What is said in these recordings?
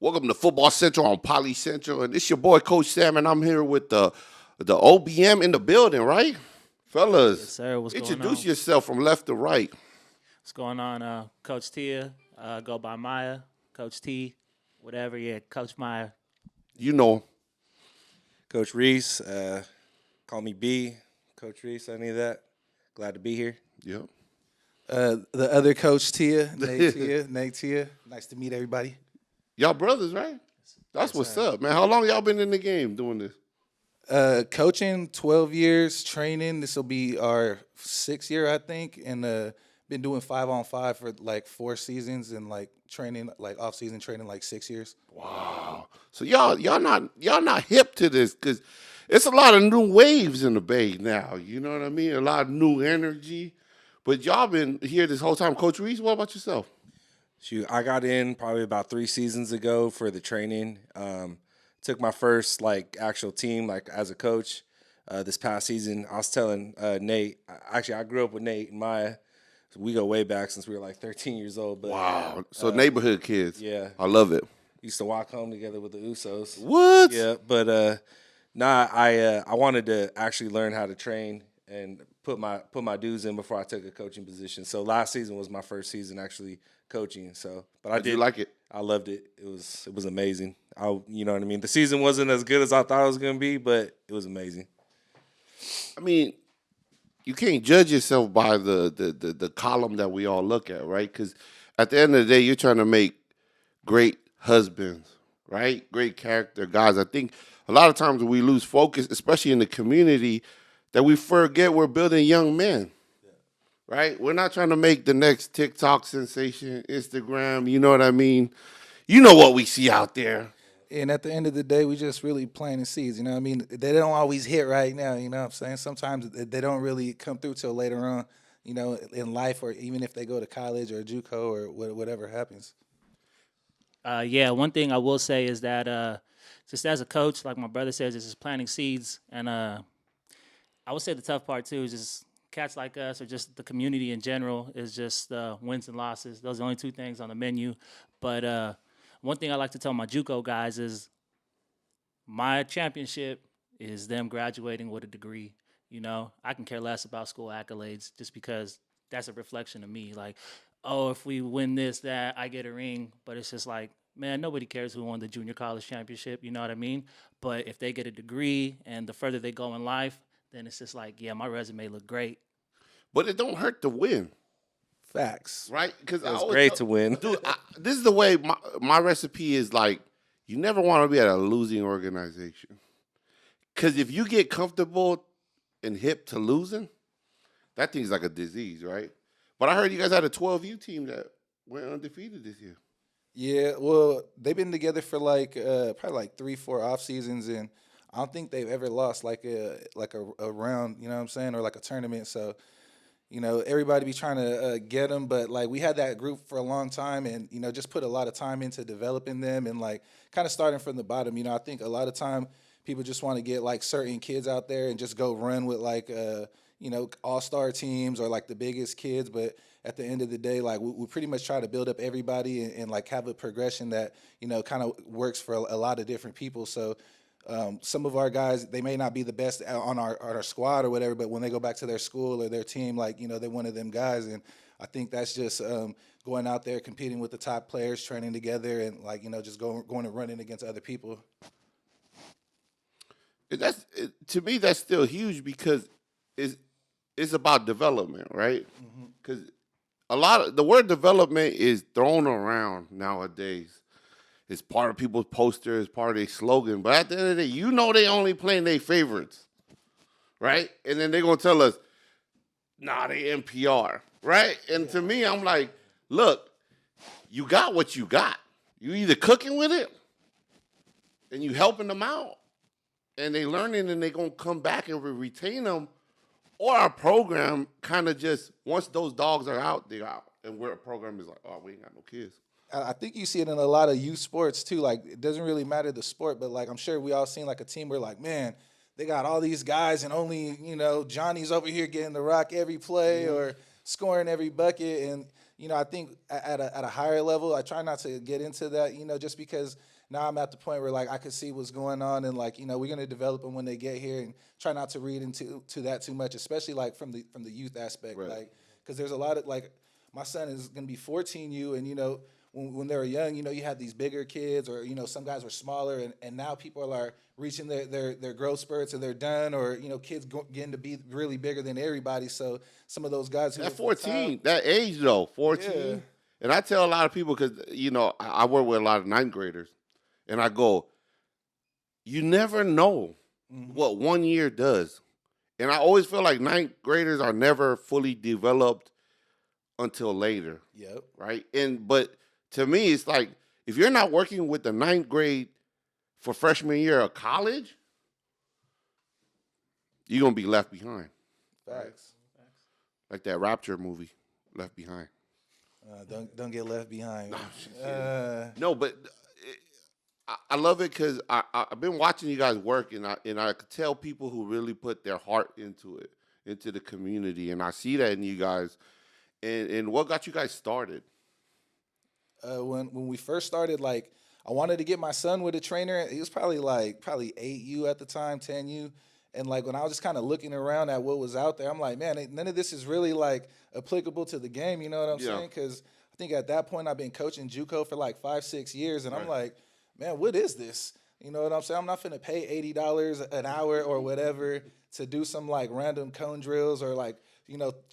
Welcome to Football Central on Poly Central, and this your boy Coach Sam, and I'm here with the OBM in the building, right, Yes, fellas? sir. What's going Introduce on? yourself from left to right. What's going on, Coach Tia? Go by Maya, Coach T, whatever. Yeah, Coach Maya. You know, Coach Reese, call me B. Coach Reese, any of that. Glad to be here. yeah. The other coach, Nate Tia. Nice to meet everybody. Y'all brothers, right? That's Yes, what's sir. up, man. How long y'all been in the game doing this? Coaching, 12 years. Training, this will be our 6th year, I think. And been doing 5-on-5 for like 4 seasons, and like training, like off-season training, like 6 years. Wow. So y'all not hip to this because it's a lot of new waves in the Bay now. You know what I mean? A lot of new energy. But y'all been here this whole time. Coach Reese, what about yourself? Shoot, I got in probably about 3 seasons ago for the training. Took my first actual team as a coach this past season. I was telling Nate. Actually, I grew up with Nate and Maya. So we go way back since we were like 13 years old. But Wow. So neighborhood kids. yeah, I love it. used to walk home together with the Usos. What? Yeah, but I wanted to actually learn how to train and put my dues in before I took a coaching position. So last season was my first season actually coaching. So, but I Did did you like it? I loved it. It was amazing. You know what I mean. The season wasn't as good as I thought it was gonna be, but it was amazing. I mean, you can't judge yourself by the column that we all look at, right? Because at the end of the day, you're trying to make great husbands, right? Great character guys. I think a lot of times we lose focus, especially in the community, that we forget we're building young men, right? We're not trying to make the next TikTok sensation, Instagram. You know what I mean? You know what we see out there. And at the end of the day, we just really planting seeds. You know what I mean? They don't always hit right now. You know what I'm saying? Sometimes they don't really come through till later on, in life, or even if they go to college or JUCO or whatever happens. Yeah, one thing I will say is that just as a coach, like my brother says, is just planting seeds. And I would say the tough part too is just cats like us or just the community in general is just wins and losses. Those are the only 2 things on the menu. But one thing I like to tell my JUCO guys is my championship is them graduating with a degree. You know, I can care less about school accolades just because that's a reflection of me. Like, oh, if we win this, that, I get a ring. But it's just like, man, nobody cares who won the junior college championship. You know what I mean? But if they get a degree and the further they go in life, then it's just like, yeah, my resume look great. But it don't hurt to win, Facts. right? Because It was great to win. dude. This is the way my recipe is. Like, you never want to be at a losing organization, because if you get comfortable and hip to losing, that thing's like a disease, right? But I heard you guys had a 12U team that went undefeated this year. Yeah, well, they've been together for probably like 3-4 off seasons, and I don't think they've ever lost like a round, you know what I'm saying, or like a tournament. So, everybody be trying to get them, but like we had that group for a long time, and just put a lot of time into developing them, and like kind of starting from the bottom. I think a lot of time people just want to get like certain kids out there and just go run with like all-star teams or like the biggest kids, but at the end of the day, like we pretty much try to build up everybody, and like have a progression that kind of works for a lot of different people. So some of our guys, they may not be the best on our squad or whatever, but when they go back to their school or their team, like they're one of them guys. And I think that's just going out there, competing with the top players, training together, and like just going and running against other people. To me, that's still huge because it's about development, right? Because a lot of the word development is thrown around nowadays. It's part of people's posters, part of their slogan. But at the end of the day, they only playing their favorites, right? And then they're gonna tell us, nah, they NPR, right? And to me, I'm like, look, you got what you got. You either cooking with it and you helping them out, and they learning and they gonna come back and retain them, or our program kind of just once those dogs are out, they're out, and where a program is like, oh, we ain't got no kids. I think you see it in a lot of youth sports too. Like it doesn't really matter the sport, but like I'm sure we all seen like a team where like, man, they got all these guys and only Johnny's over here getting the rock every play or scoring every bucket, and I think at a higher level, I try not to get into that, just because now I'm at the point where, like, I can see what's going on, and, like, we're going to develop them when they get here, and try not to read into that too much, especially, like, from the youth aspect. Right. Like, because there's a lot of, like, my son is going to be 14 and, when they were young, you had these bigger kids, or, some guys were smaller, and now people are reaching their growth spurts, and they're done, or, kids getting to be really bigger than everybody. So some of those guys who At was 14, that age though, 14. Yeah. And I tell a lot of people, because, I work with a lot of ninth graders, and I go, you never know what 1 year does. And I always feel like ninth graders are never fully developed until later. Yep. Right? But to me, it's like, if you're not working with the ninth grade for freshman year of college, you're going to be left behind. Facts. Like that Rapture movie, Left Behind. Don't get left behind. No, but I love it because I've been watching you guys work, and I could tell people who really put their heart into it, into the community, and I see that in you guys. And what got you guys started? When we first started, like, I wanted to get my son with a trainer. He was probably 8U at the time, 10U. And, like, when I was just kind of looking around at what was out there, I'm like, man, none of this is really, like, applicable to the game. You know what I'm saying? Because I think at that point I've been coaching JUCO for like 5-6 years, and I'm like, man, what is this? You know what I'm saying? I'm not finna pay $80 an hour or whatever to do some, like, random cone drills, or, like,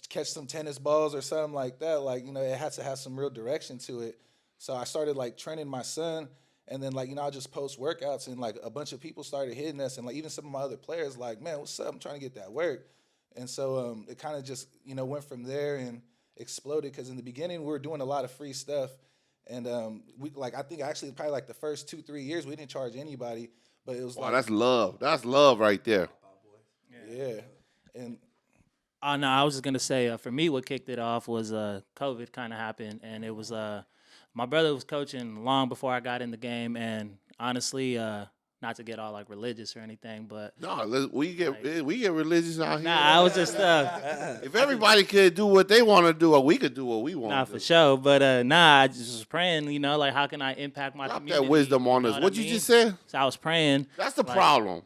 catch some tennis balls or something like that. Like, it has to have some real direction to it. So I started, like, training my son, and then, like, I just post workouts, and, like, a bunch of people started hitting us, and, like, even some of my other players, like, man, what's up? I'm trying to get that work. And so it kind of just, went from there and exploded, because in the beginning we were doing a lot of free stuff. And I think actually probably like the first 2-3 years we didn't charge anybody, but it was Wow, like, that's love. That's love right there. yeah. And Oh no, I was just gonna say for me, what kicked it off was COVID kind of happened, and it was my brother was coaching long before I got in the game, and honestly, not to get all like religious or anything, but No, we get religious out here. I was just If everybody could do what they want to do, or we could do what we want nah to for do. sure, but I just was praying, like how can I impact my Drop community? that wisdom on know us. what What I you mean? just said? So I was praying. That's the like, problem.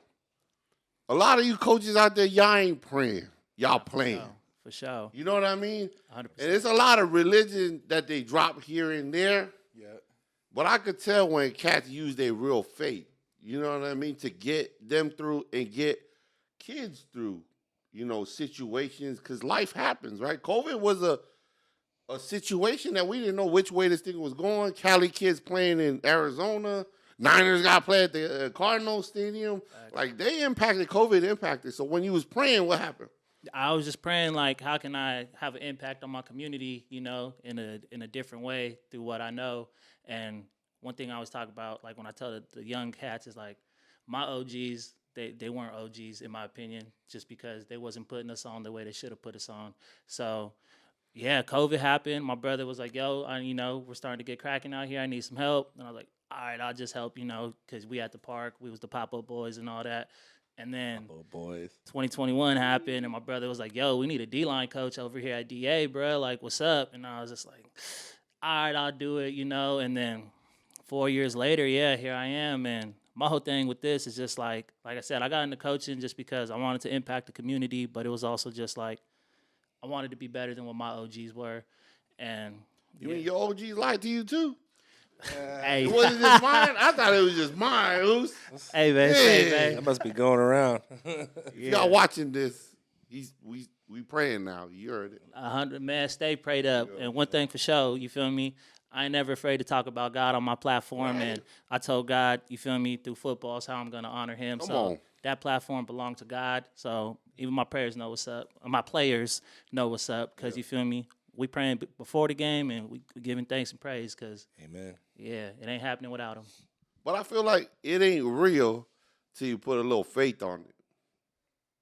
A lot of you coaches out there, y'all ain't praying. Y'all playing. For sure. You know what I mean? 100%. And there's a lot of religion that they drop here and there. yeah, But I could tell when cats use their real faith, you know what I mean, to get them through and get kids through, situations, because life happens, right? COVID was a situation that we didn't know which way this thing was going. Cali kids playing in Arizona. Niners got to play at the Cardinals Stadium. Like, COVID impacted. So when you was praying, what happened? I was just praying, like, how can I have an impact on my community, in a different way through what I know. And one thing I always talk about, like when I tell the young cats, is like my OGs, they weren't OGs in my opinion, just because they wasn't putting us on the way they should have put us on. So yeah, COVID happened. My brother was like, yo, we're starting to get cracking out here. I need some help. And I was like, all right, I'll just help, because we at the park. We was the pop-up boys and all that. And then 2021 happened, and my brother was like, yo, we need a D-line coach over here at DA, bro. Like, what's up? And I was just like, all right, I'll do it, And then 4 years later, yeah, here I am. And my whole thing with this is just like I said, I got into coaching just because I wanted to impact the community, but it was also just like I wanted to be better than what my OGs were. And You mean your OGs lied to you too? hey, It wasn't just mine? I thought it was just mine. Who's? hey, man, Yeah. man. That must be going around. If y'all watching this, we praying now. You heard it. 100, man, stay prayed up. And one thing for sure, you feel me? I ain't never afraid to talk about God on my platform. Right. And I told God, you feel me, through football is how I'm going to honor him. Come so on. that platform belonged to God. So even my players know what's up. My players know what's up because, you feel me, we praying before the game and we giving thanks and praise because, Amen. yeah, it ain't happening without him. But I feel like it ain't real till you put a little faith on it,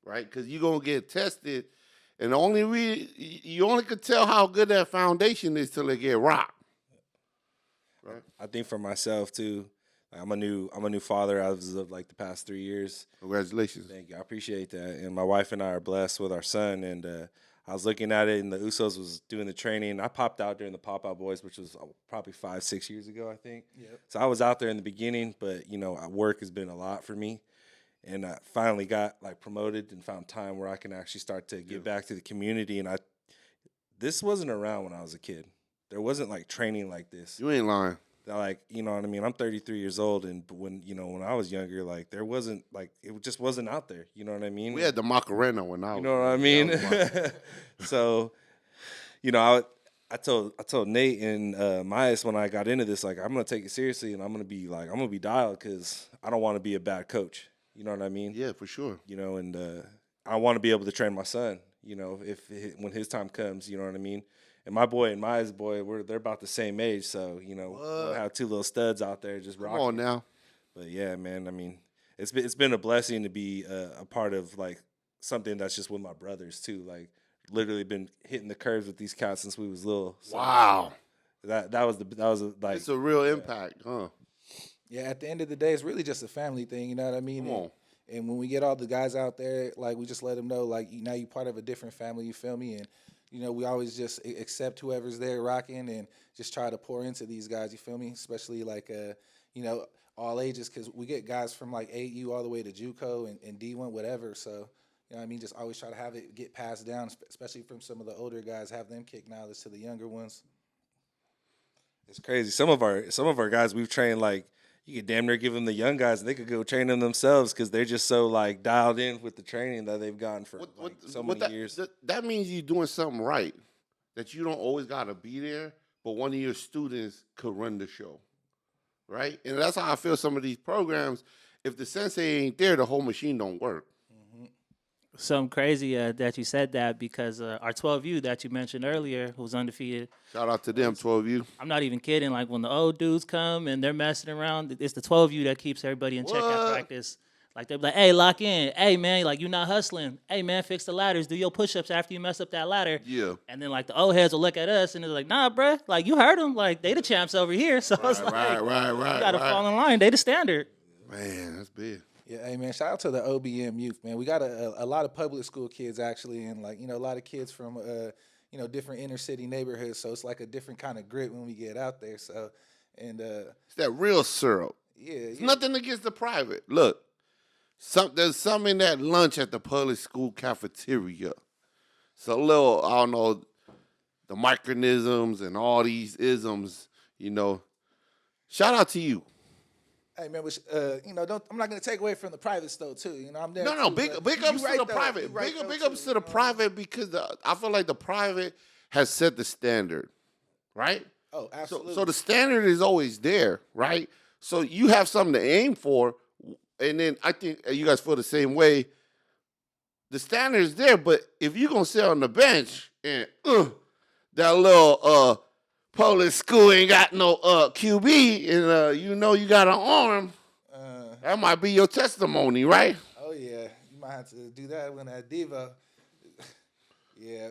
right? Because you're going to get tested, and you only could tell how good that foundation is till it get rocked. Right? I think for myself too, I'm a new father as of like the past 3 years. Congratulations. Thank you. I appreciate that. And my wife and I are blessed with our son. And I was looking at it, and the Usos was doing the training. I popped out during the Pop Out Boys, which was probably 5-6 years ago, I think. Yep. So I was out there in the beginning, but work has been a lot for me, and I finally got like promoted and found time where I can actually start to give back to the community. And this wasn't around when I was a kid. There wasn't like training like this. You ain't lying. Like, you know what I mean? I'm 33 years old, and when I was younger, like there wasn't like it just wasn't out there. You know what I mean? We had the Macarena when I was. You know what I mean? So, I told Nate and Myas when I got into this, like I'm gonna take it seriously, and I'm gonna be dialed because I don't want to be a bad coach. You know what I mean? Yeah, for sure. And I want to be able to train my son. When his time comes, you know what I mean. And my boy and Maya's boy, they're about the same age, so we'll have two little studs out there just rocking. Come on now. But yeah, man, I mean, it's been a blessing to be a part of like something that's just with my brothers too. Like literally been hitting the curves with these cats since we was little. So Wow. That was like It's a real impact, huh? Yeah, at the end of the day, it's really just a family thing. You know what I mean? Come on. And when we get all the guys out there, like we just let them know, like now you're part of a different family. You feel me? And we always just accept whoever's there rocking and just try to pour into these guys. You feel me? Especially like all ages, because we get guys from like AU all the way to JUCO and D1, whatever. So what I mean, just always try to have it get passed down, especially from some of the older guys, have them kick knowledge to the younger ones. It's crazy. Some of our guys we've trained, like you could damn near give them the young guys and they could go train them themselves because they're just so like dialed in with the training that they've gotten for so many years. That means you're doing something right. That you don't always gotta be there, but one of your students could run the show, right? And that's how I feel. Some of these programs, if the sensei ain't there, the whole machine don't work. Something crazy that you said that because our 12U that you mentioned earlier, who was undefeated. Shout out to them, 12U. I'm not even kidding. Like when the old dudes come and they're messing around, it's the 12U that keeps everybody in check at What? practice. Like they're like, hey, lock in. Hey, man, like you're not hustling. Hey, man, fix the ladders. Do your push-ups after you mess up that ladder. Yeah. And then like the old heads will look at us and they're like, nah, bruh. Like you heard them. Like they the champs over here. So it's like, Right. you got to fall in line. They the standard. Man, that's big. Yeah, hey man, shout out to the OBM youth, man. We got a lot of public school kids actually, and like a lot of kids from different inner city neighborhoods. So it's like a different kind of grit when we get out there. So It's that real syrup. It's yeah. nothing against the private. Look, there's some in that lunch at the public school cafeteria. It's a little, I don't know, the micronisms and all these isms, Shout out to you. Hey man, I'm not gonna take away from the private store too. I'm there. No, too, big but ups you to right the though. private. You right though, Big ups too, to the private because I feel like the private has set the standard, right? Oh, absolutely. So the standard is always there, right? So you have something to aim for, and then I think you guys feel the same way. The standard is there, but if you're gonna sit on the bench and that little public school ain't got no QB, and you got an arm, that might be your testimony, right? Oh yeah, you might have to do that when at Diva. Yeah,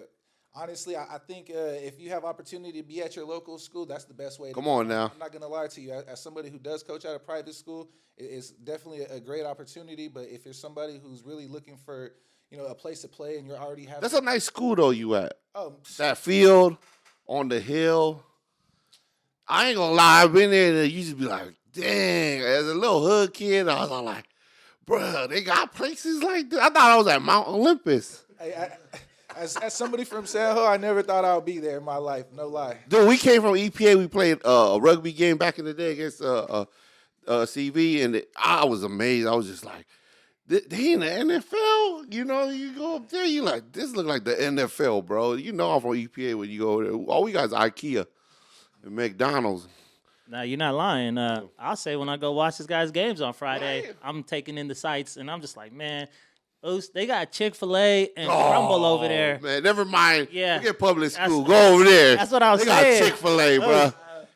honestly, I think if you have opportunity to be at your local school, that's the best way. Come on now. I'm not gonna lie to you. As somebody who does coach at a private school, it's definitely a great opportunity. But if you're somebody who's really looking for a place to play and you're already having, That's a nice school though you at. oh That field on the hill. I ain't gonna lie, I've been there and you just be like, dang, as a little hood kid, I was all like, bruh, they got places like this. I thought I was at Mount Olympus. as somebody from San Jose, I never thought I would be there in my life. No lie. Dude, we came from EPA. We played a rugby game back in the day against CV, and I was amazed. I was just like, they in the NFL? You go up there, you like, this look like the NFL, bro. I'm from EPA when you go there. All we got is IKEA and McDonald's. Now you're not lying. I'll say when I go watch this guy's games on Friday, Right. I'm taking in the sights, and I'm just like, man, they got Chick-fil-A and Crumble over there. Man, never mind. Yeah. Forget public That's- school. Go over there. that's what I was they saying. got Chick-fil-A, bro.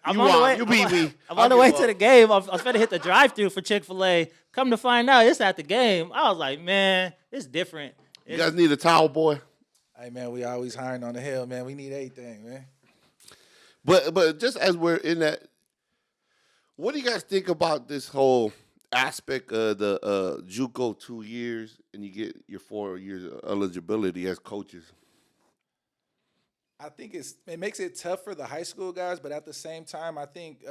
I'm on the way. You beat me. I'm on the way to the game. I was going to hit the drive-thru for Chick-fil-A. Come to find out, it's at the game. I was like, man, it's different. You guys need a towel, boy. Hey man, we always hiring on the hill, man. We need everything, man. But just as we're in that, what do you guys think about this whole aspect of the JUCO 2 years and you get your 4 years of eligibility as coaches? I think it makes it tough for the high school guys, but at the same time, I think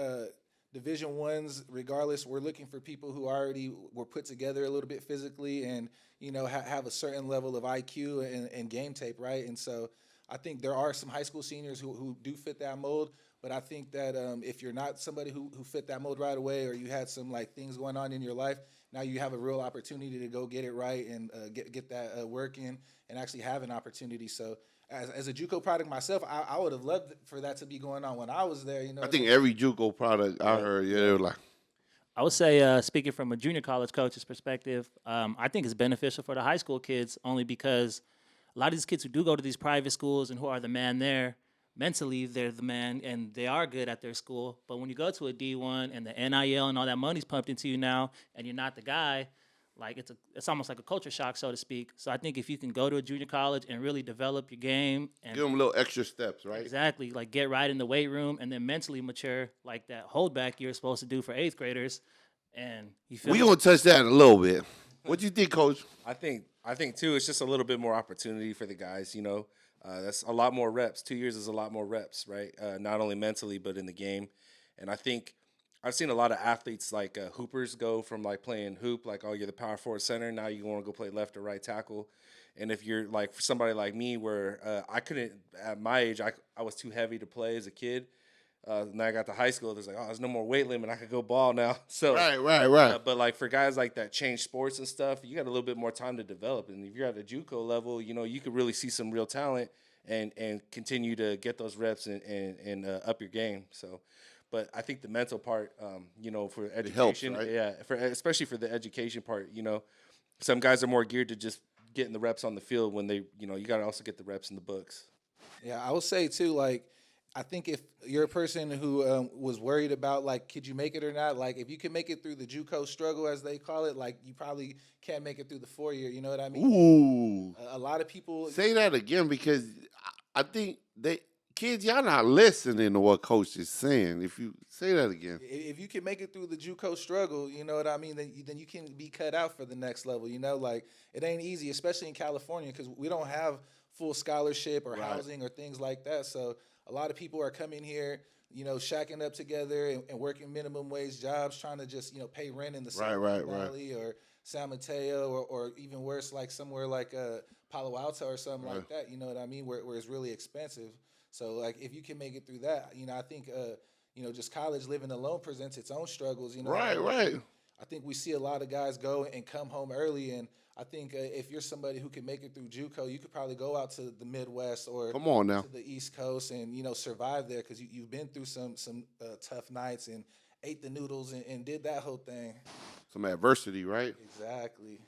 Division Ones, regardless, we're looking for people who already were put together a little bit physically and have a certain level of IQ and game tape, right? And so I think there are some high school seniors who do fit that mold. But I think that if you're not somebody who fit that mold right away, or you had some like things going on in your life, now you have a real opportunity to go get it right and get that work in and actually have an opportunity. So as a JUCO product myself, I would have loved for that to be going on when I was there. I think every JUCO product I heard, they were like, I would say, speaking from a junior college coach's perspective, I think it's beneficial for the high school kids only because a lot of these kids who do go to these private schools and who are the man there, mentally they're the man and they are good at their school. But when you go to a D1 and the NIL and all that money's pumped into you now and you're not the guy, like it's almost like a culture shock, so to speak. So I think if you can go to a junior college and really develop your game and give them little extra steps, right? exactly, like get right in the weight room and then mentally mature, like that holdback you're supposed to do for 8th graders. And you feel We gonna touch that in a little bit. What do you think, Coach? I think too, it's just a little bit more opportunity for the guys. That's a lot more reps. 2 years is a lot more reps, right? Not only mentally but in the game. And I think I've seen a lot of athletes like hoopers go from like playing hoop, like you're the power forward center. Now you want to go play left or right tackle. And if you're like for somebody like me, where I couldn't at my age, I was too heavy to play as a kid. Then I got to high school. There's like, there's no more weight limit. I could go ball now. So Right. but like for guys like that change sports and stuff, you got a little bit more time to develop. And if you're at a JUCO level, you could really see some real talent and continue to get those reps and up your game. So, but I think the mental part, for education, helps, right? yeah, especially for the education part, some guys are more geared to just getting the reps on the field when they, you got to also get the reps in the books. Yeah, I would say too, like, I think if you're a person who was worried about, like, could you make it or not, like, if you can make it through the JUCO struggle, as they call it, like, you probably can't make it through the 4-year, you know what I mean? Ooh. A lot of people... Say that again, because I think kids, y'all not listening to what Coach is saying. If you say that again. If you can make it through the JUCO struggle, you know what I mean, then you can be cut out for the next level, like, it ain't easy, especially in California, because we don't have full scholarship or housing or things like that, so... A lot of people are coming here, shacking up together and working minimum wage jobs, trying to just, pay rent in the Silicon Valley or San Mateo or even worse, like somewhere like Palo Alto or something like that, you know what I mean, where it's really expensive. So, like, if you can make it through that, I think, just college living alone presents its own struggles, Right. I think we see a lot of guys go and come home early, and I think if you're somebody who can make it through JUCO, you could probably go out to the Midwest or come on now to the East Coast and survive there because you've been through some tough nights and ate the noodles and did that whole thing. Some adversity, right? Exactly.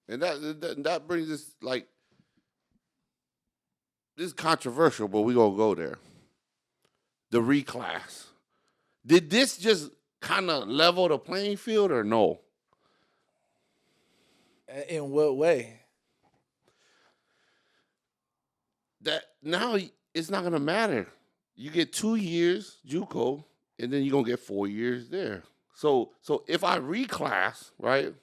And that brings us like this is controversial, but we gonna go there. The reclass. Did this just kind of level the playing field or no? In what way? That now it's not gonna matter. You get 2 years JUCO, and then you're gonna get 4 years there. So if I reclass, right,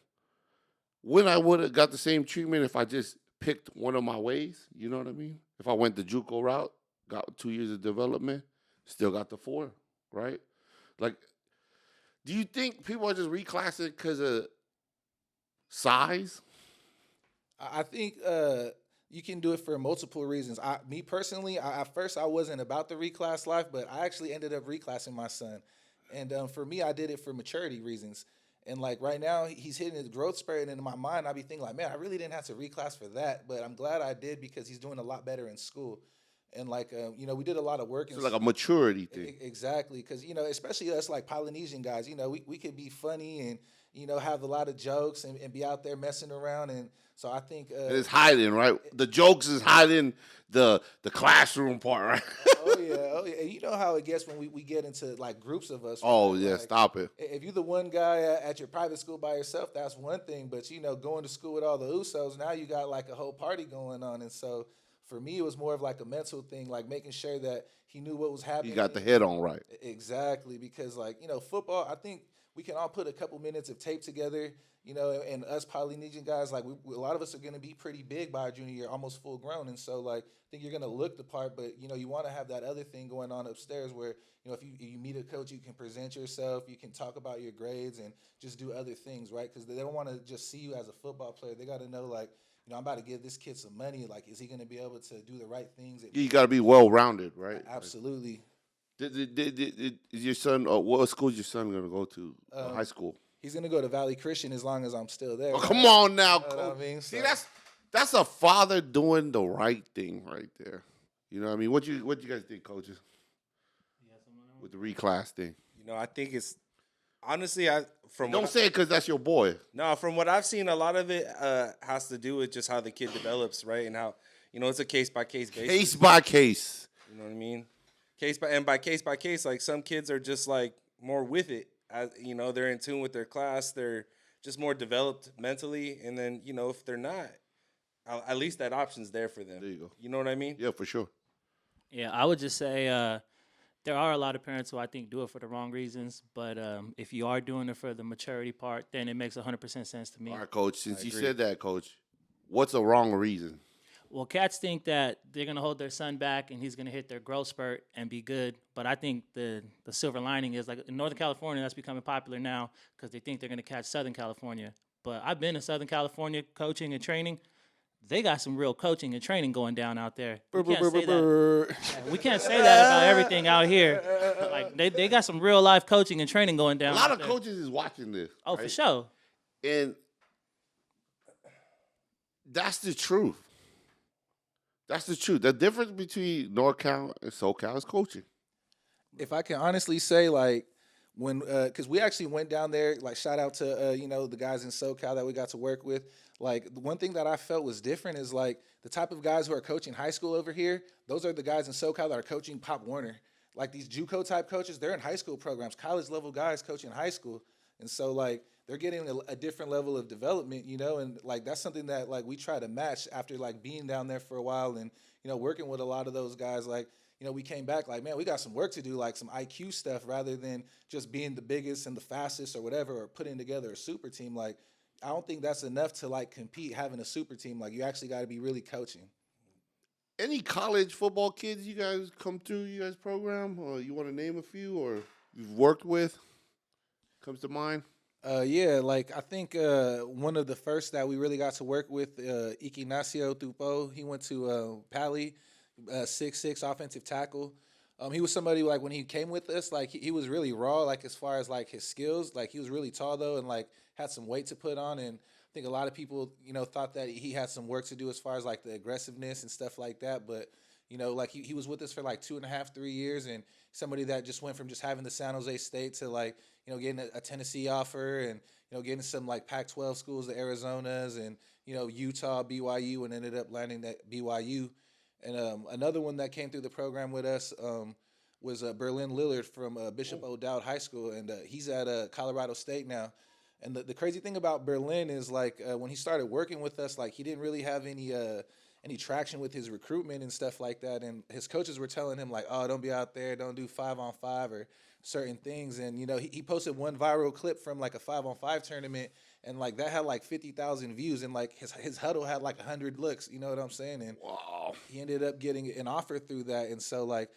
when I would have got the same treatment if I just picked one of my ways, you know what I mean? If I went the JUCO route, got 2 years of development, still got the 4, right? Like, do you think people are just reclassing because of size? I think you can do it for multiple reasons. Me personally, at first I wasn't about the reclass life, but I actually ended up reclassing my son. And for me, I did it for maturity reasons. And like right now, he's hitting his growth spurt, and in my mind, I'd be thinking like, man, I really didn't have to reclass for that, but I'm glad I did because he's doing a lot better in school. And like, we did a lot of work. It's like a maturity thing. Exactly, because especially us like Polynesian guys, we could be funny and have a lot of jokes and be out there messing around, and so I think it's hiding, right? The jokes is hiding the classroom part, right? oh yeah. And you know how it gets when we get into like groups of us. Oh right? yeah, Like, stop it. if you're the one guy at your private school by yourself, that's one thing. But going to school with all the Usos, now you got like a whole party going on, and so. For me, it was more of like a mental thing, like making sure that he knew what was happening. You got the head on right. Exactly, because like football, I think we can all put a couple minutes of tape together, you know, and us Polynesian guys, like a lot of us are going to be pretty big by our junior year, almost full grown. And so like, I think you're going to look the part, but you know, you want to have that other thing going on upstairs where, you know, if you meet a coach, you can present yourself, you can talk about your grades and just do other things, right? Because they don't want to just see you as a football player. They got to know, like, you know, I'm about to give this kid some money. Like, is he going to be able to do the right things? You got to be well rounded, right? Absolutely. Is your son? What school is your son going to go to? High school. He's going to go to Valley Christian as long as I'm still there. Oh, come on now, You know what coach. I mean? See, So- that's a father doing the right thing right there. You know what I mean? What you guys think, coaches? With the reclass thing. You know, I think it's honestly, Don't say it because that's your boy. No, from what I've seen, a lot of it has to do with just how the kid develops, right? And how, you know, it's a case-by-case basis. Case by case. You know what I mean? By case, like some kids are just like more with it. As, you know, they're in tune with their class. They're just more developed mentally. And then, you know, if they're not, at least that option's there for them. There you go. You know what I mean? Yeah, for sure. Yeah, I would just say there are a lot of parents who I think do it for the wrong reasons. But if you are doing it for the maturity part, then it makes 100% sense to me. All right, coach. Since you agree. said that, coach, what's a wrong reason? Well, cats think that they're going to hold their son back and he's going to hit their growth spurt and be good. But I think the silver lining is, like, in Northern California, that's becoming popular now because they think they're going to catch Southern California. But I've been in Southern California coaching and training. They got some real coaching and training going down out there. We can't say that. We can't say that about everything out here. Like they got some real life coaching and training going down. A lot out of there. coaches is watching this. Oh, right? for sure. And that's the truth. That's the truth. The difference between NorCal and SoCal is coaching. If I can honestly say, like, when because we actually went down there, like, shout out to you know, the guys in SoCal that we got to work with. Like, the one thing that I felt was different is, like, the type of guys who are coaching high school over here, those are the guys in SoCal that are coaching Pop Warner. Like, these JUCO type coaches, they're in high school programs, college level guys coaching high school. And so, like, they're getting a different level of development, you know, and, like, that's something that, like, we try to match after, like, being down there for a while and, you know, working with a lot of those guys. Like, you know, we came back like, man, we got some work to do, like some IQ stuff rather than just being the biggest and the fastest or whatever, or putting together a super team. Like, I don't think that's enough to, like, compete having a super team. Like, you actually got to be really coaching. Any college football kids you guys come through you guys program, or you want to name a few, or you've worked with, comes to mind? Yeah, like, I think one of the first that we really got to work with, Ignacio Tupo, he went to Pali, 6'6", offensive tackle. He was somebody, like, when he came with us, like, he was really raw, like, as far as, like, his skills. Like, he was really tall, though, and, like, had some weight to put on. And I think a lot of people, you know, thought that he had some work to do as far as, like, the aggressiveness and stuff like that. But, you know, like, he was with us for, like, 2.5, 3 years, and somebody that just went from just having the San Jose State to, like, you know, getting a Tennessee offer and, you know, getting some, like, Pac-12 schools, the Arizonas and, you know, Utah, BYU, and ended up landing at BYU. And another one that came through the program with us was Berlin Lillard from Bishop O'Dowd High School, and he's at Colorado State now. And the crazy thing about Berlin is, like, when he started working with us, like, he didn't really have any traction with his recruitment and stuff like that. And his coaches were telling him, like, oh, don't be out there, don't do 5-on-5 or certain things. And, you know, he posted one viral clip from, like, a 5-on-5 tournament, and, like, that had, like, 50,000 views, and, like, his huddle had, like, 100 looks, you know what I'm saying? And Wow. he ended up getting an offer through that. And so, like,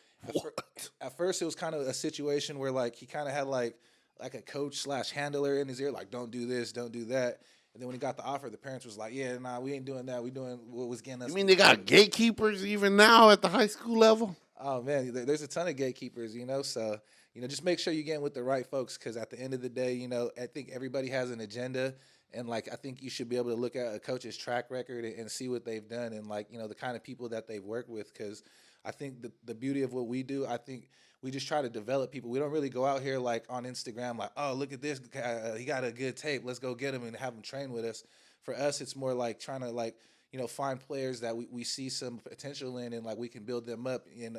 at first it was kind of a situation where, like, he kind of had, like a coach / handler in his ear, like, don't do this, don't do that. And then when he got the offer, the parents was like, yeah, nah, we ain't doing that. We doing what was getting us. You mean they got gatekeepers even now at the high school level? Oh, man, there's a ton of gatekeepers, you know. So, you know, just make sure you get with the right folks, because at the end of the day, you know, I think everybody has an agenda. And, like, I think you should be able to look at a coach's track record and see what they've done and, like, you know, the kind of people that they've worked with. Because I think the beauty of what we do, I think we just try to develop people. We don't really go out here, like, on Instagram, like, oh, look at this guy, he got a good tape, let's go get him and have him train with us. For us, it's more like trying to, like, you know, find players that we see some potential in, and, like, we can build them up. And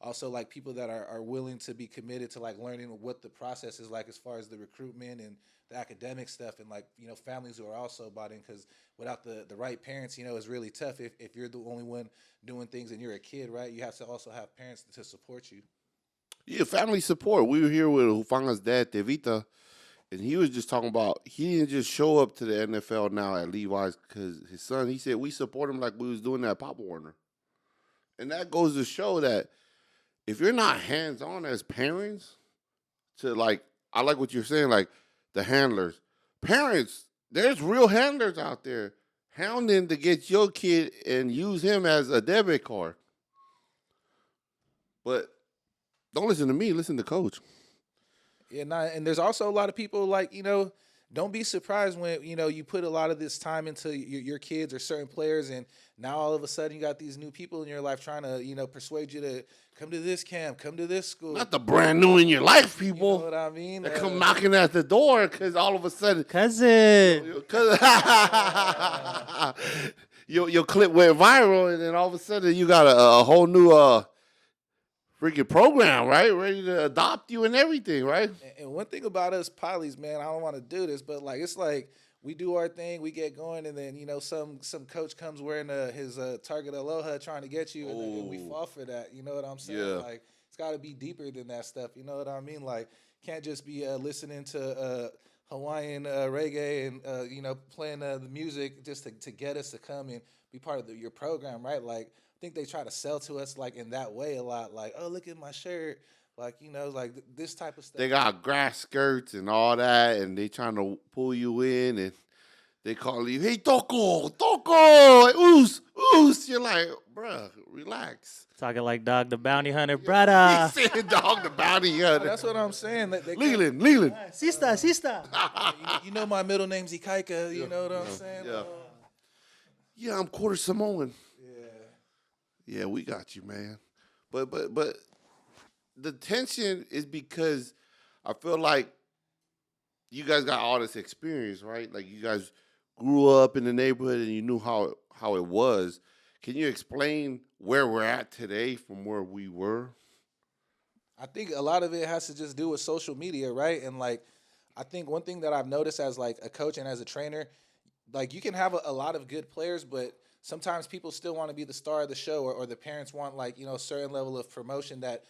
also, like, people that are willing to be committed to, like, learning what the process is like as far as the recruitment and the academic stuff, and, like, you know, families who are also bought in, because without the right parents, you know, it's really tough if you're the only one doing things and you're a kid, right? You have to also have parents to support you. Yeah, family support. We were here with Hufanga's dad, Tevita, and he was just talking about he didn't just show up to the NFL now at Levi's because his son. He said we support him like we was doing at Pop Warner, and that goes to show that if you're not hands on as parents, to like I like what you're saying, like the handlers, parents. There's real handlers out there hounding to get your kid and use him as a debit card. But don't listen to me. Listen to Coach. Yeah, nah, and there's also a lot of people like, don't be surprised when, you put a lot of this time into your kids or certain players, and now all of a sudden you got these new people in your life trying to, persuade you to come to this camp, come to this school. Not the brand new in your life people. You know what I mean? That come knocking at the door because all of a sudden, Cousin. your clip went viral, and then all of a sudden you got a whole new freaking program, right? Ready to adopt you and everything, right? And one thing about us polys, man, I don't want to do this, but like it's like we do our thing, we get going, and then some coach comes wearing his Target Aloha trying to get you, and then we fall for that. You know what I'm saying? Yeah. Like it's got to be deeper than that stuff. You know what I mean? Like can't just be listening to Hawaiian reggae and playing the music just to get us to come and be part of your program, right? Like I think they try to sell to us like in that way a lot. Like, oh, look at my shirt. Like, like this type of stuff. They got grass skirts and all that, and they trying to pull you in, and they call you, hey, Toko, oos. You're like, bruh, relax. Talking like Dog the Bounty Hunter, brother. He said, Dog the Bounty Hunter. That's what I'm saying. Leland. Sista. You know my middle name's Ikaika. You know what I'm saying? Yeah. Yeah, I'm quarter Samoan. Yeah. Yeah, we got you, man. But the tension is because I feel like you guys got all this experience, right? Like you guys grew up in the neighborhood and you knew how it was. Can you explain where we're at today from where we were? I think a lot of it has to just do with social media, right? And like, I think one thing that I've noticed as like a coach and as a trainer, like you can have a lot of good players, but sometimes people still want to be the star of the show, or the parents want like, a certain level of promotion that,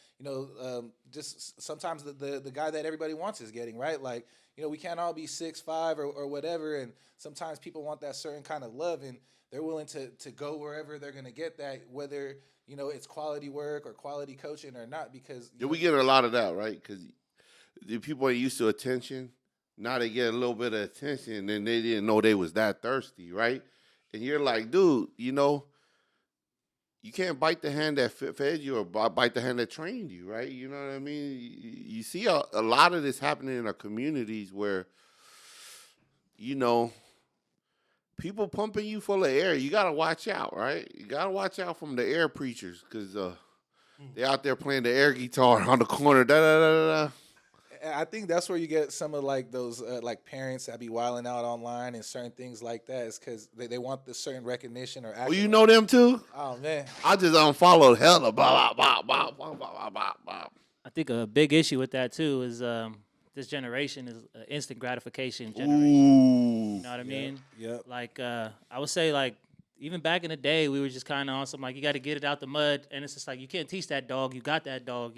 just sometimes the guy that everybody wants is getting, right? Like, we can't all be 6'5" or whatever. And sometimes people want that certain kind of love, and they're willing to go wherever they're going to get that, whether, it's quality work or quality coaching or not, because We get a lot of that, right? Because the people ain't used to attention. Now they get a little bit of attention, and they didn't know they was that thirsty, right? And you're like, dude, you can't bite the hand that fed you or bite the hand that trained you, right? You know what I mean? You see a lot of this happening in our communities where, people pumping you full of air. You got to watch out, right? You got to watch out from the air preachers because they out there playing the air guitar on the corner. Da-da-da-da-da. I think that's where you get some of like those like parents that be wilding out online and certain things like that, is because they want the certain recognition or. Well, you know them too? Oh man, I just unfollowed hella. Blah, blah, blah, blah, blah, blah, blah. I think a big issue with that too is this generation is instant gratification generation. Ooh. You know what I mean? Yep. Like I would say, like even back in the day, we were just kind of on some like you got to get it out the mud, and it's just like you can't teach that dog. You got that dog,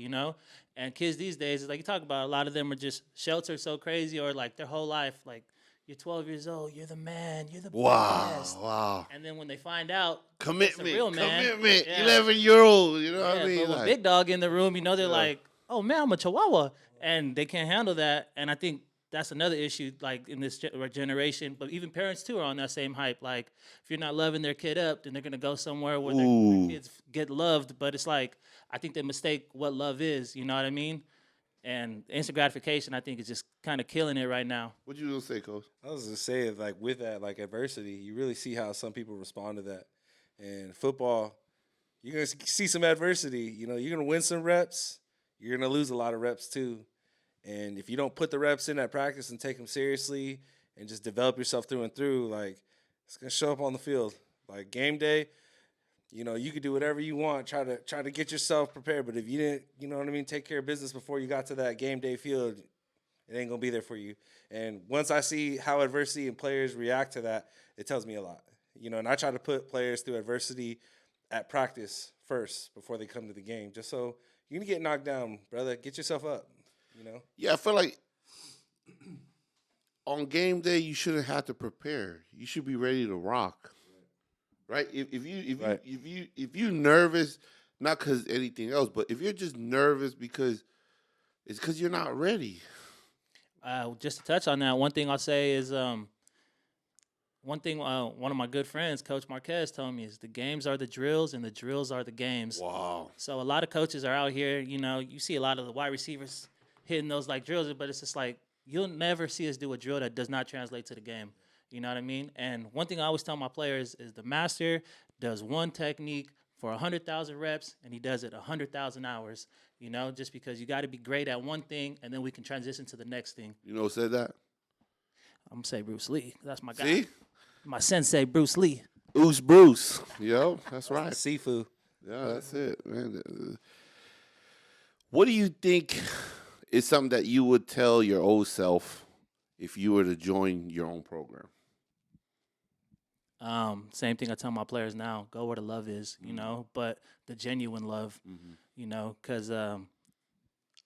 And kids these days, it's like you talk about, a lot of them are just sheltered so crazy, or like their whole life, like you're 12 years old, you're the man, you're the best. Wow. And then when they find out, Commitment. real man. Commitment. Yeah. 11-year-old. You know what I mean? but with big dog in the room, they're like, oh man, I'm a chihuahua, and they can't handle that. And I think that's another issue, like in this generation. But even parents too are on that same hype. Like if you're not loving their kid up, then they're gonna go somewhere where their kids get loved. But it's like I think they mistake what love is. You know what I mean? And instant gratification, I think, is just kind of killing it right now. What you gonna say, Coach? I was gonna say, like with that, like adversity, you really see how some people respond to that. And football, you're gonna see some adversity. You're gonna win some reps. You're gonna lose a lot of reps too. And if you don't put the reps in at practice and take them seriously and just develop yourself through and through, like it's gonna show up on the field. Like game day, you could do whatever you want, try to get yourself prepared. But if you didn't, take care of business before you got to that game day field, it ain't gonna be there for you. And once I see how adversity and players react to that, it tells me a lot. And I try to put players through adversity at practice first before they come to the game, just so you're gonna get knocked down, brother. Get yourself up. Yeah, I feel like on game day, you shouldn't have to prepare. You should be ready to rock, right? Right. If you nervous, not because anything else, but if you're just nervous because it's because you're not ready. Just to touch on that, one thing I'll say is one of my good friends, Coach Marquez, told me is the games are the drills and the drills are the games. Wow. So a lot of coaches are out here, you see a lot of the wide receivers hitting those like drills, but it's just like you'll never see us do a drill that does not translate to the game. You know what I mean? And one thing I always tell my players is the master does one technique for 100,000 reps and he does it 100,000 hours. Just because you got to be great at one thing and then we can transition to the next thing. You know who said that? I'm gonna say Bruce Lee. That's my guy. See? My sensei, Bruce Lee. Oos Bruce. Yo, that's right. Sifu. Yeah, that's it, man. What do you think is something that you would tell your old self if you were to join your own program? Same thing I tell my players now: go where the love is, but the genuine love, because I'm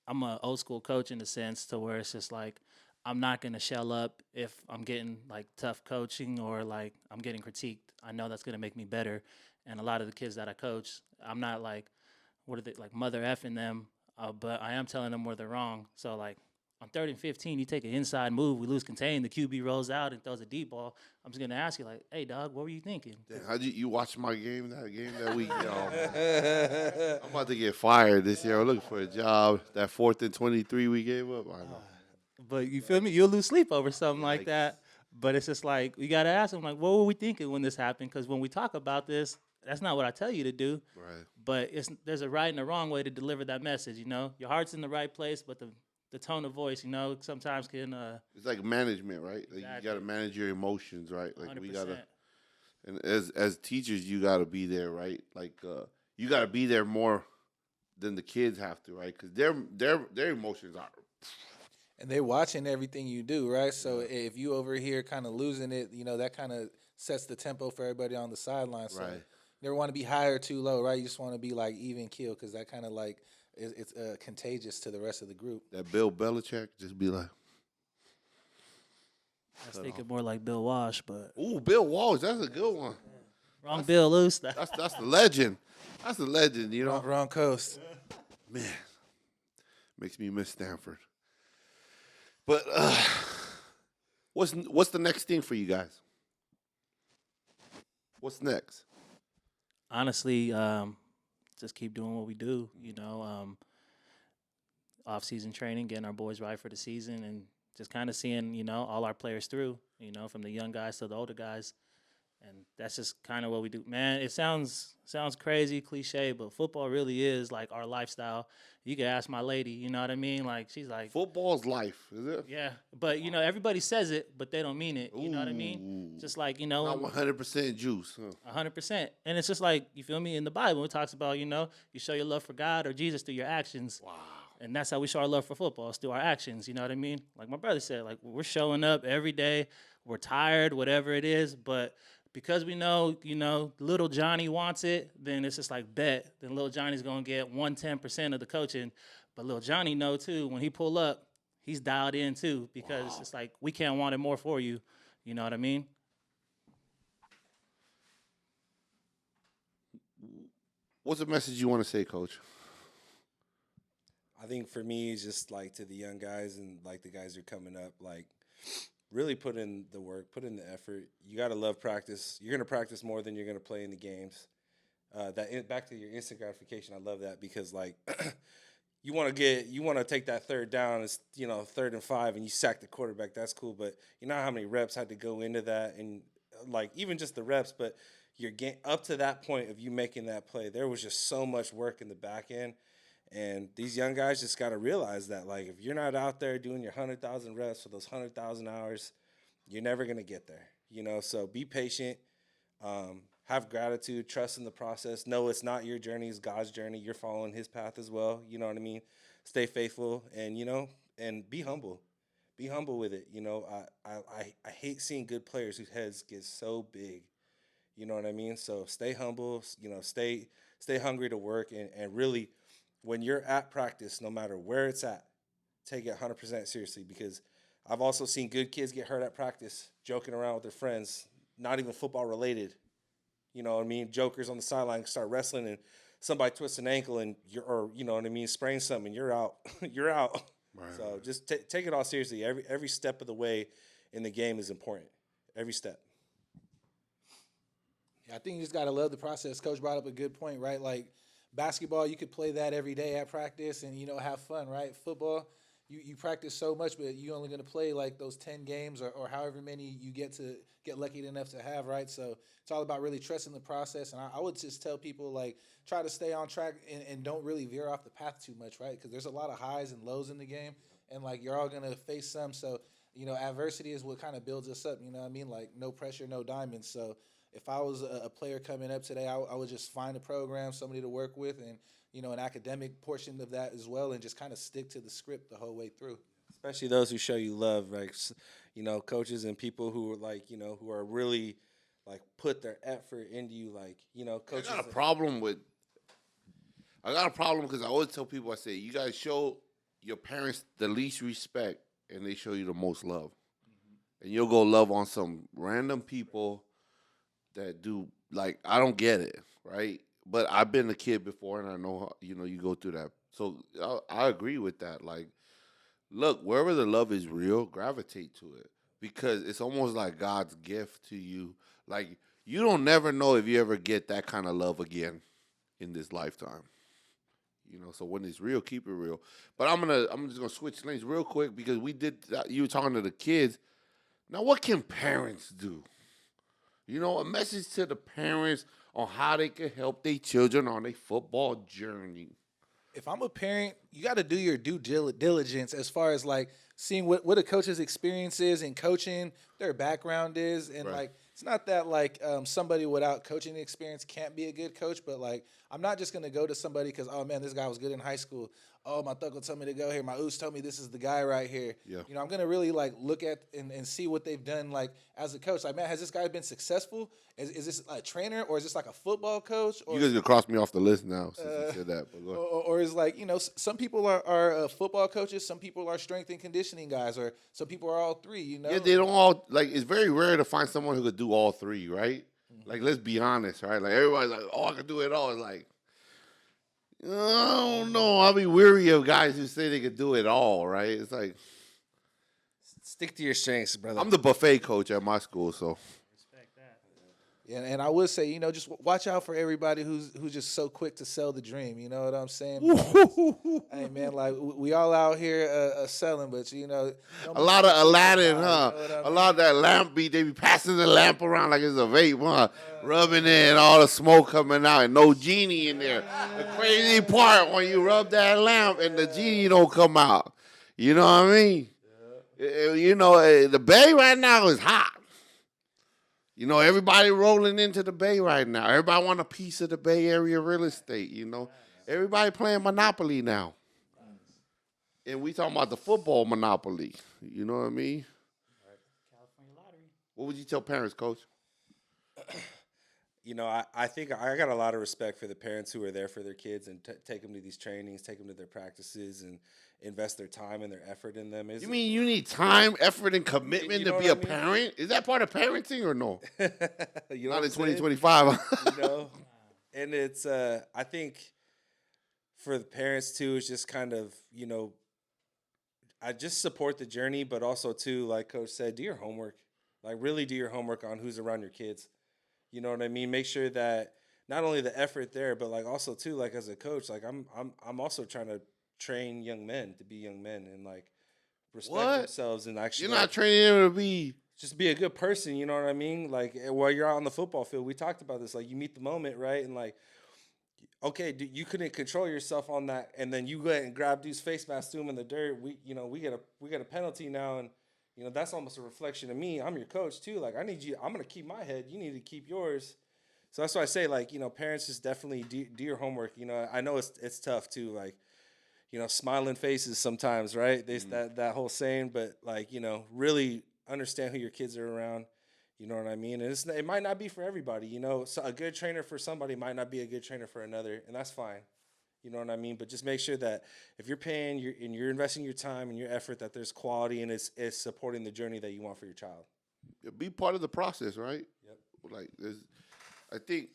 an old school coach in the sense to where it's just like I'm not gonna shell up if I'm getting like tough coaching or like I'm getting critiqued. I know that's gonna make me better. And a lot of the kids that I coach, I'm not like, what are they like, mother effing them, but I am telling them where they're wrong. So like on 3rd and 15, you take an inside move, we lose contain, the QB rolls out and throws a deep ball. I'm just gonna ask you like, hey dog, what were you thinking? How did you watch my game that week? Yo, I'm about to get fired this year. I'm looking for a job. That 4th and 23 we gave up. I know. But you feel me? You'll lose sleep over something like Yikes. that. But it's just like we gotta ask them like, what were we thinking when this happened? Because when we talk about this, that's not what I tell you to do. Right. But there's a right and a wrong way to deliver that message. Your heart's in the right place, but the tone of voice, sometimes can. It's like management, right? Like Exactly. you got to manage your emotions, right? Like 100%. we gotta, and as teachers, you got to be there, right? Like you got to be there more than the kids have to, right? Because their emotions are. And they're watching everything you do, right? So if you over here kind of losing it, that kind of sets the tempo for everybody on the sideline. So Right. you never want to be high or too low, right? You just want to be like even keel because that kind of like it's contagious to the rest of the group. That Bill Belichick just be like, I was thinking more like Bill Walsh, but ooh, Bill Walsh, that's a good one. wrong Bill Loose. That's the legend. That's the legend, Wrong coast. Man, makes me miss Stanford. But what's the next thing for you guys? What's next? Honestly, just keep doing what we do. Off-season training, getting our boys right for the season, and just kind of seeing all our players through. From the young guys to the older guys, and that's just kind of what we do. Man, it sounds crazy, cliche, but football really is like our lifestyle. You can ask my lady, you know what I mean? Like she's like, Football's life, is it? yeah, but everybody says it, but they don't mean it. You know what I mean? Ooh. Just like Not 100% juice. Huh? 100%. And it's just like, you feel me? In the Bible, it talks about, you show your love for God or Jesus through your actions. Wow. And that's how we show our love for football, is through our actions. You know what I mean? Like my brother said, like we're showing up every day. We're tired, whatever it is. But because we know, little Johnny wants it, then it's just like bet. Then little Johnny's going to get 110% of the coaching. But little Johnny know, too, when he pull up, he's dialed in, too. Because it's like we can't want it more for you. You know what I mean? What's the message you want to say, Coach? I think for me, it's just like to the young guys and like the guys who are coming up, like really put in the work, put in the effort. You got to love practice. You're going to practice more than you're going to play in the games. Back to your instant gratification. I love that because like you want to take that third down, it's 3rd and 5, and you sack the quarterback. That's cool, but you know how many reps had to go into that, and like even just the reps, but you're getting up to that point of you making that play. There was just so much work in the back end. And these young guys just got to realize that, like, if you're not out there doing your 100,000 reps for those 100,000 hours, you're never going to get there, So be patient, have gratitude, trust in the process. No, it's not your journey, it's God's journey. You're following his path as well, you know what I mean? Stay faithful and, and be humble. Be humble with it, I hate seeing good players whose heads get so big, you know what I mean? So stay humble, stay hungry to work and really – when you're at practice, no matter where it's at, take it 100% seriously because I've also seen good kids get hurt at practice, joking around with their friends, not even football related. You know what I mean? Jokers on the sideline start wrestling and somebody twists an ankle and you know what I mean, sprain something, and you're out. You're out. Right. So just take it all seriously. Every step of the way in the game is important. Every step. Yeah, I think you just gotta love the process. Coach brought up a good point, right? Like basketball, you could play that every day at practice and have fun, right? Football, you practice so much, but you only gonna play like those 10 games or however many you get lucky enough to have, right? So it's all about really trusting the process. And I would just tell people like try to stay on track and don't really veer off the path too much, right? Because there's a lot of highs and lows in the game, and like you're all gonna face some. So adversity is what kind of builds us up. You know what I mean? Like no pressure, no diamonds. So if I was a player coming up today, I would just find a program, somebody to work with, and an academic portion of that as well, and just kind of stick to the script the whole way through. Especially those who show you love, like coaches and people who are like who are really like put their effort into you, like coaches. I got a problem because I always tell people, I say, you guys show your parents the least respect, and they show you the most love, and you'll go love on some random people that do, like, I don't get it, right? But I've been a kid before, and I know how, you go through that. So I agree with that. Like, look, wherever the love is real, gravitate to it, because it's almost like God's gift to you. Like, you don't never know if you ever get that kind of love again in this lifetime. So when it's real, keep it real. But I'm just gonna switch lanes real quick, because you were talking to the kids. Now, what can parents do? A message to the parents on how they can help their children on their football journey. If I'm a parent, you got to do your due diligence as far as like seeing what a coach's experience is in coaching, their background is, and Right. like it's not that like somebody without coaching experience can't be a good coach, but like I'm not just gonna go to somebody because oh man, this guy was good in high school. Oh, my thuggle told me to go here. My ooze told me this is the guy right here. Yeah. I'm gonna really like look at and see what they've done like as a coach. Like man, has this guy been successful? Is this a trainer or is this like a football coach? Or You guys gonna cross me off the list now since you said that. But go ahead. or is like some people are football coaches, some people are strength and conditioning guys, or some people are all three. Yeah, they don't all, like, it's very rare to find someone who could do all three, right? Like, let's be honest, right? Like, everybody's like, oh, I can do it all. It's like, I don't know. I'll be weary of guys who say they could do it all, right? It's like, Stick to your strengths, brother. I'm the buffet coach at my school, so. Respect that. Yeah, and I would say, just watch out for everybody who's just so quick to sell the dream. You know what I'm saying? Hey man, like we all out here selling, but A lot of Aladdin, huh? A lot of that lamp they be passing the lamp around like it's a vape, huh? Rubbing it and all the smoke coming out and no genie in there. The crazy part when you rub that lamp and the genie don't come out. You know what I mean? The Bay right now is hot. Everybody rolling into the Bay right now. Everybody want a piece of the Bay Area real estate, Everybody playing Monopoly now. And we talking about the football Monopoly. You know what I mean? California lottery. What would you tell parents, Coach? I think I got a lot of respect for the parents who are there for their kids and take them to these trainings, take them to their practices, and invest their time and their effort in them. You mean you need time, effort, and commitment You know to be what a I mean? parent? Is that part of parenting or no? You know Not what in I'm saying? 2025. And it's I think for the parents too, it's just kind of I just support the journey, but also too, like Coach said, do your homework. Like really do your homework on who's around your kids. You know what I mean? Make sure that not only the effort there, but like also too, like as a coach, like I'm also trying to train young men to be young men and like respect What? themselves and actually You're not training them to be. just be a good person. You know what I mean? Like while you're out on the football field, we talked about this. Like you meet the moment, right? And like, okay, you couldn't control yourself on that, and then you go ahead and grab dude's face mask, threw him in the dirt. We get a penalty now, and that's almost a reflection of me. I'm your coach too. Like I need you. I'm gonna keep my head. You need to keep yours. So that's why I say, like, parents just definitely do your homework. I know it's tough too. Like, smiling faces sometimes, right? There's that whole saying, but like, really understand who your kids are around. You know what I mean? And it might not be for everybody. So a good trainer for somebody might not be a good trainer for another, and that's fine. You know what I mean? But just make sure that if you're paying and you're investing your time and your effort, that there's quality and it's supporting the journey that you want for your child. Be part of the process, right? Yep. Like, I think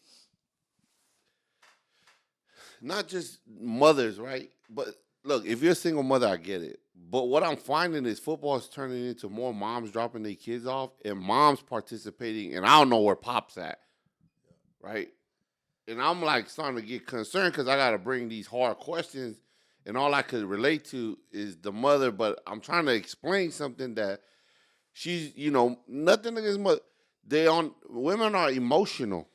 not just mothers, right? But look, if you're a single mother, I get it. But what I'm finding is football is turning into more moms dropping their kids off and moms participating, and I don't know where Pop's at, right? And I'm like starting to get concerned because I got to bring these hard questions, and all I could relate to is the mother. But I'm trying to explain something that she's, nothing against mother. Women are emotional,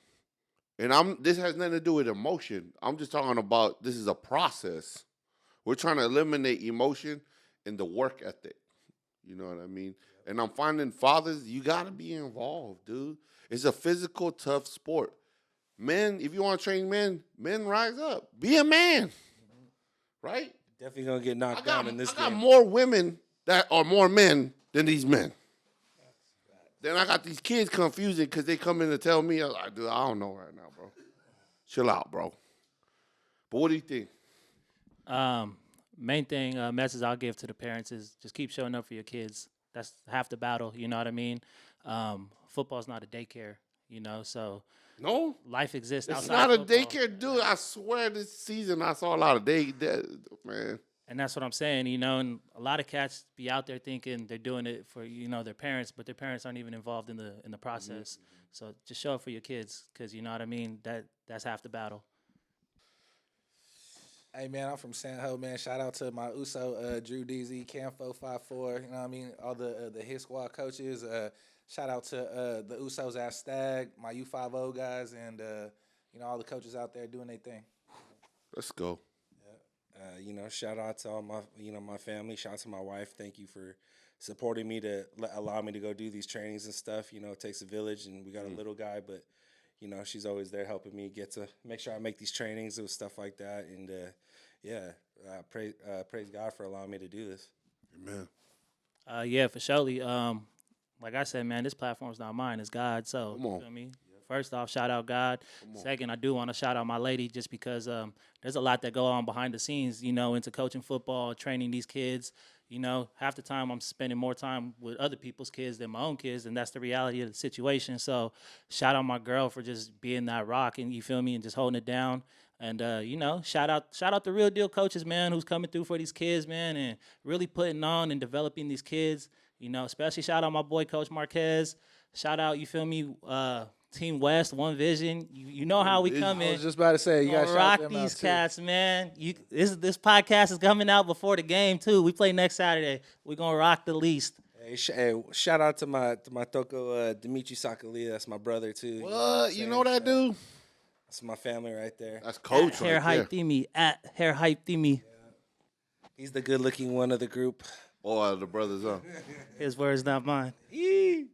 and this has nothing to do with emotion. I'm just talking about this is a process. We're trying to eliminate emotion and the work ethic. You know what I mean? And I'm finding fathers, you got to be involved, dude. It's a physical, tough sport. Men, if you want to train men rise up. Be a man, right? Definitely gonna get knocked down in this I got game. more women that are more men than these men. Then I got these kids confusing because they come in to tell me, I'm like, dude, I don't know right now, bro. Chill out, bro. But what do you think? Main thing, message I'll give to the parents is just keep showing up for your kids. That's half the battle, you know what I mean? Football's not a daycare, so No? life exists It's outside not of a football. daycare, dude. I swear this season I saw a lot of man. And that's what I'm saying, and a lot of cats be out there thinking they're doing it for, their parents, but their parents aren't even involved in the process. Mm-hmm. So just show up for your kids because, you know what I mean? That's half the battle. Hey man, I'm from San Ho, man. Shout out to my USO, Drew DZ, Cam 454. You know what I mean? All the hit squad coaches. Shout out to the USOs at Stag, my U50 guys, and all the coaches out there doing their thing. Let's go. Shout out to all my, my family. Shout out to my wife. Thank you for supporting me to allow me to go do these trainings and stuff. It takes a village, and we got a little guy, but she's always there helping me get to make sure I make these trainings and stuff like that. And praise God for allowing me to do this. Amen. Yeah, for surely. Like I said, man, this platform's not mine; it's God. So, Come on. you feel me? First off, shout out God. Second, I do want to shout out my lady just because there's a lot that go on behind the scenes, into coaching football, training these kids. Half the time I'm spending more time with other people's kids than my own kids, and that's the reality of the situation. So shout out my girl for just being that rock, and you feel me, and just holding it down. And shout out the real deal coaches, man, who's coming through for these kids, man, and really putting on and developing these kids. Especially shout out my boy Coach Marquez. Shout out, you feel me, Team West, One Vision. You know how we come I in. was just about to say, you got to rock shout them these out too. cats, man. This podcast is coming out before the game too. We play next Saturday. We're gonna rock the least. Hey, shout out to my Toko Dimitri Sakalia. That's my brother too. What? You know that dude? That's my family right there. That's coach Hair right hype there. Themey at Hair hype Themey. He's the good looking one of the group. All the brothers up. His words, not mine. Yee.